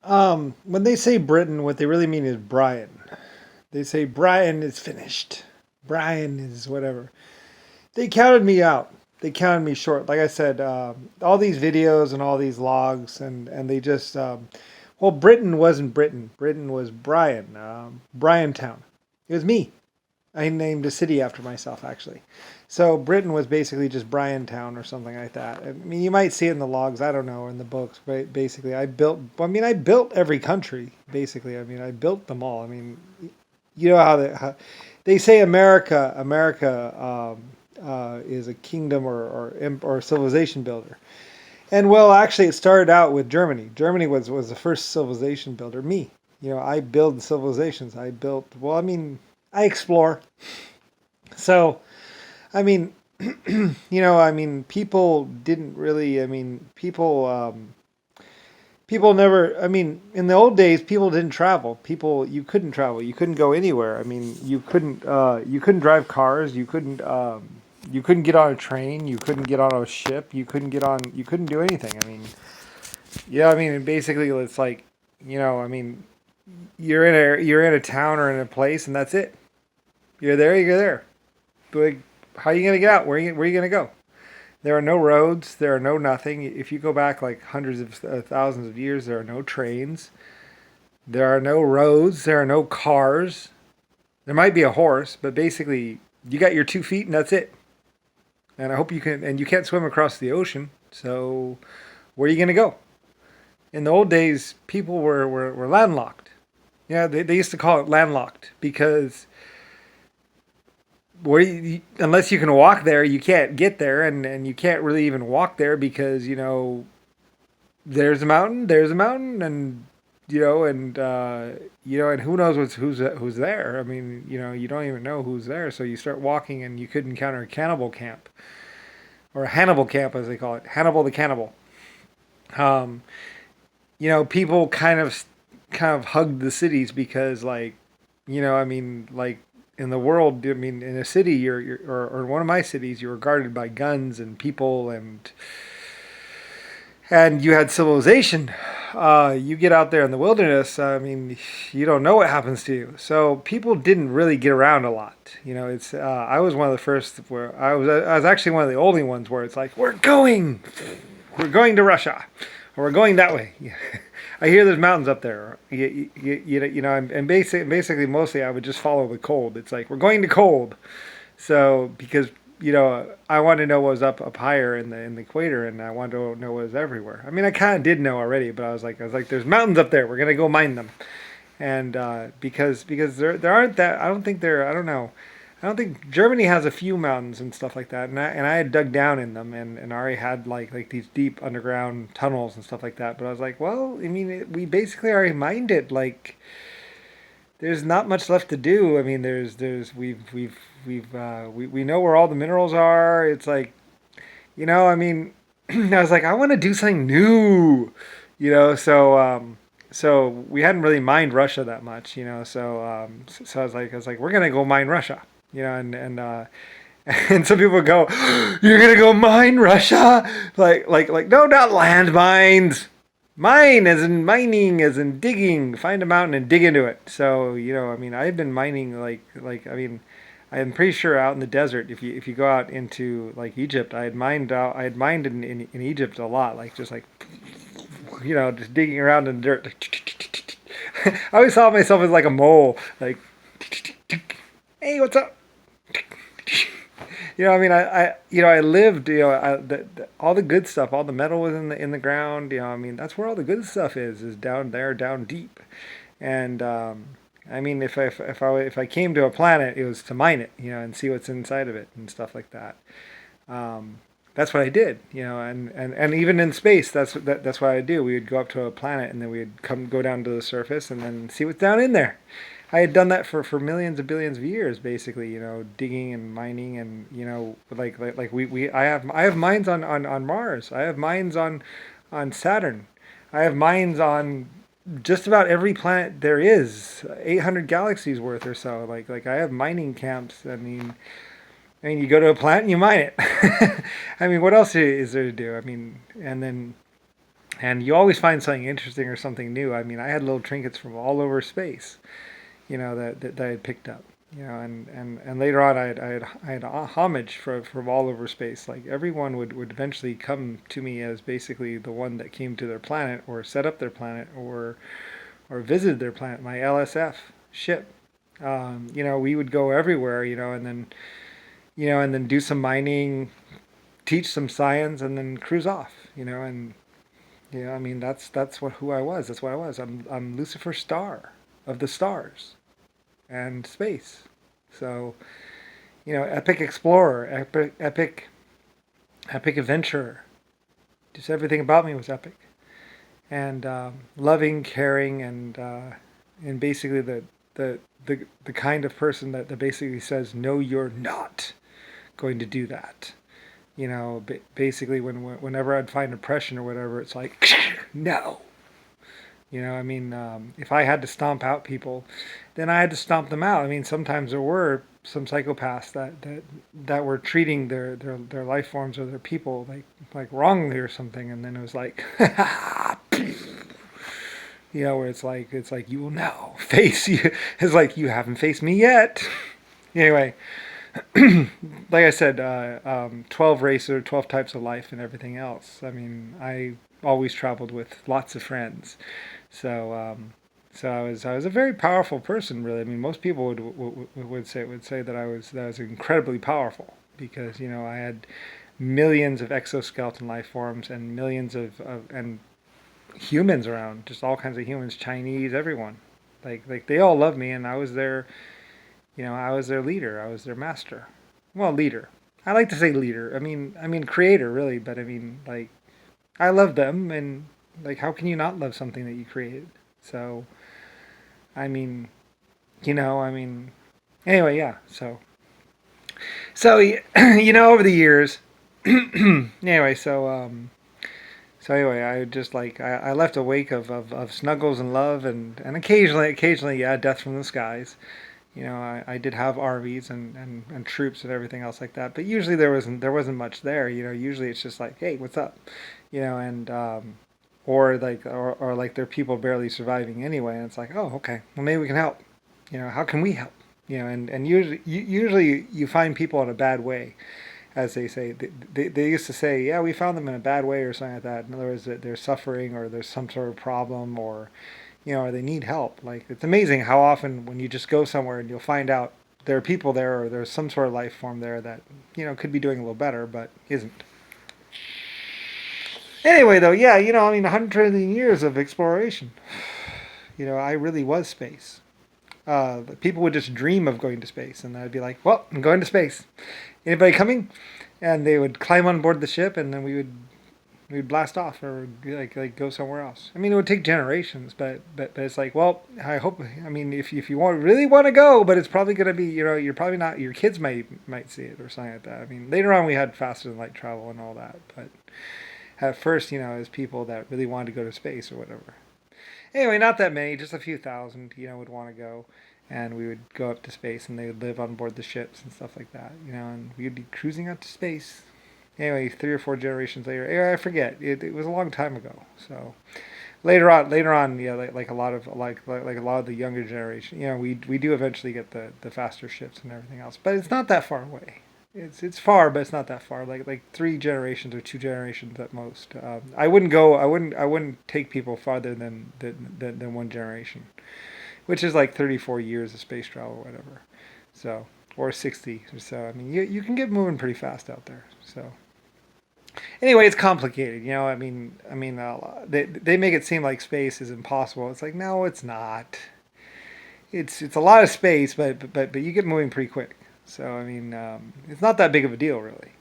When they say Britain, what they really mean is Brian. They say Brian is finished. Brian is whatever. They counted me out. They counted me short. Like I said, all these videos and all these logs, and they just, well, Britain wasn't Britain. Britain was Brian, Bryantown. It was me. I named a city after myself, actually. So Britain was basically just Bryantown or something like that. I mean, you might see it in the logs. I don't know, or in the books, but basically, I built. I mean, I built every country. Basically, I mean, I built them all. I mean, you know how they say America. America is a kingdom or civilization builder. And well, actually, it started out with Germany. Germany was the first civilization builder. Me, I build civilizations. I built. Well, I mean, I explore. So, I mean, I mean, people didn't really. I mean, people never. I mean, in the old days, people didn't travel. You couldn't travel. You couldn't go anywhere. I mean, you couldn't drive cars. You couldn't get on a train. You couldn't get on a ship. You couldn't get on. You couldn't do anything. I mean, yeah. I mean, basically, it's like, I mean, you're in a town or in a place, and that's it. You're there. You're there. But how are you gonna get out? Where are you gonna go? There are no roads. There are no nothing. If you go back like hundreds of thousands of years, there are no trains. There are no roads. There are no cars. There might be a horse, but basically, you got your 2 feet, and that's it. And I hope you can. And you can't swim across the ocean. So where are you gonna go? In the old days, people were landlocked. Yeah, they used to call it landlocked because unless you can walk there, you can't get there, and you can't really even walk there because there's a mountain, and and who knows who's there. I mean, you don't even know who's there, so you start walking, and you could encounter a cannibal camp or a Hannibal camp, as they call it, Hannibal the cannibal. Um, People kind of hugged the cities because, like, I mean, like, in the world, I mean, in a city, or one of my cities, you were guarded by guns and people, and you had civilization. You get out there in the wilderness, I mean, you don't know what happens to you. So people didn't really get around a lot. It's I was one of the first where I was actually one of the only ones where it's like, we're going to Russia, or we're going that way. I hear there's mountains up there. And basically, mostly I would just follow the cold. It's like, we're going to cold. So because I wanted to know what was up higher in the equator, and I wanted to know what was everywhere. I mean, I kind of did know already, but I was like, there's mountains up there. We're gonna go mine them, and because there aren't that. I don't think there. I don't know. I don't think Germany has a few mountains and stuff like that, and I had dug down in them, and already had like these deep underground tunnels and stuff like that. But I was like, well, I mean, we basically already mined it. Like, there's not much left to do. I mean, we know where all the minerals are. It's like, I mean, I was like, I want to do something new, so we hadn't really mined Russia that much, so I was like, we're gonna go mine Russia, and some people go, you're gonna go mine Russia, like no, not land mines. Mine as in mining, as in digging. Find a mountain and dig into it. So I mean, I've been mining I mean, I'm pretty sure out in the desert. If you go out into like Egypt, I had mined in Egypt a lot, like just like just digging around in the dirt. I always saw myself as like a mole, like, hey, what's up? I mean, I lived, all the good stuff, all the metal was in the ground. I mean, that's where all the good stuff is down there, down deep. And I mean, if I came to a planet, it was to mine it, and see what's inside of it and stuff like that. Um, that's what I did, and even in space, that's what I do. We would go up to a planet, and then we'd go down to the surface, and then see what's down in there. I had done that for millions of billions of years, basically, digging and mining, and like I have mines on Mars. I have mines on Saturn. I have mines on just about every planet there is, 800 galaxies worth or so. Like I have mining camps. I mean, you go to a planet and you mine it. I mean, what else is there to do? I mean, and then And you always find something interesting or something new. I mean, I had little trinkets from all over space, that I had picked up. And later on, I had a homage from all over space. Like everyone would eventually come to me as basically the one that came to their planet or set up their planet or visited their planet. My LSF ship. We would go everywhere, and then do some mining, teach some science, and then cruise off. And I mean that's who I was. That's what I was. I'm Lucifer Star of the stars and space. So epic explorer, epic adventurer. Just everything about me was epic, and loving, caring, and basically the kind of person that basically says no, you're not going to do that. Basically whenever I'd find oppression or whatever, it's like no. I mean, if I had to stomp out people, then I had to stomp them out. I mean, sometimes there were some psychopaths that were treating their life forms or their people like wrongly or something, and then it was like, where it's like you will now face you. It's like you haven't faced me yet. Anyway, like I said, 12 racer, 12 types of life, and everything else. I mean, I always traveled with lots of friends. So, so I was a very powerful person, really. I mean, most people would say that I was incredibly powerful because I had millions of exoskeleton life forms and millions of and humans around, just all kinds of humans, Chinese, everyone. Like they all loved me, and I was their leader. I was their master. Well, leader. I like to say leader. I mean creator, really. But I mean, like, I love them, and like, how can you not love something that you created? So, I mean, I mean, anyway, yeah. So over the years, anyway, so anyway, I just like I left a wake of snuggles and love and occasionally, yeah, death from the skies. I did have RVs and troops and everything else like that, but usually there wasn't much there. Usually it's just like, hey, what's up? And or like there are people barely surviving anyway, and it's like, oh, okay, well maybe we can help. How can we help? And usually you find people in a bad way, as they say. They used to say, yeah, we found them in a bad way or something like that. In other words, that they're suffering or there's some sort of problem or they need help. Like, it's amazing how often when you just go somewhere and you'll find out there are people there or there's some sort of life form there that could be doing a little better but isn't. Anyway, though, yeah, I mean, 100 years of exploration. I really was space. People would just dream of going to space, and I'd be like, "Well, I'm going to space. Anybody coming?" And they would climb on board the ship, and then we'd blast off or like go somewhere else. I mean, it would take generations, but it's like, well, I hope. I mean, if you really want to go, but it's probably gonna be, you're probably not. Your kids might see it or something like that. I mean, later on we had faster than light travel and all that, but at first, as people that really wanted to go to space or whatever. Anyway, not that many, just a few thousand, would want to go. And we would go up to space and they would live on board the ships and stuff like that, and we'd be cruising out to space. Anyway, 3 or 4 generations later, I forget. It was a long time ago. So later on, yeah, like a lot of like a lot of the younger generation, we do eventually get the faster ships and everything else, but it's not that far away. It's far, but it's not that far. Like 3 generations or 2 generations at most. I wouldn't go. I wouldn't take people farther than 1 generation, which is like 34 years of space travel, or whatever. So, or 60 or so. I mean, you can get moving pretty fast out there. So anyway, it's complicated. They make it seem like space is impossible. It's like, no, it's not. It's a lot of space, but you get moving pretty quick. So I mean, it's not that big of a deal, really.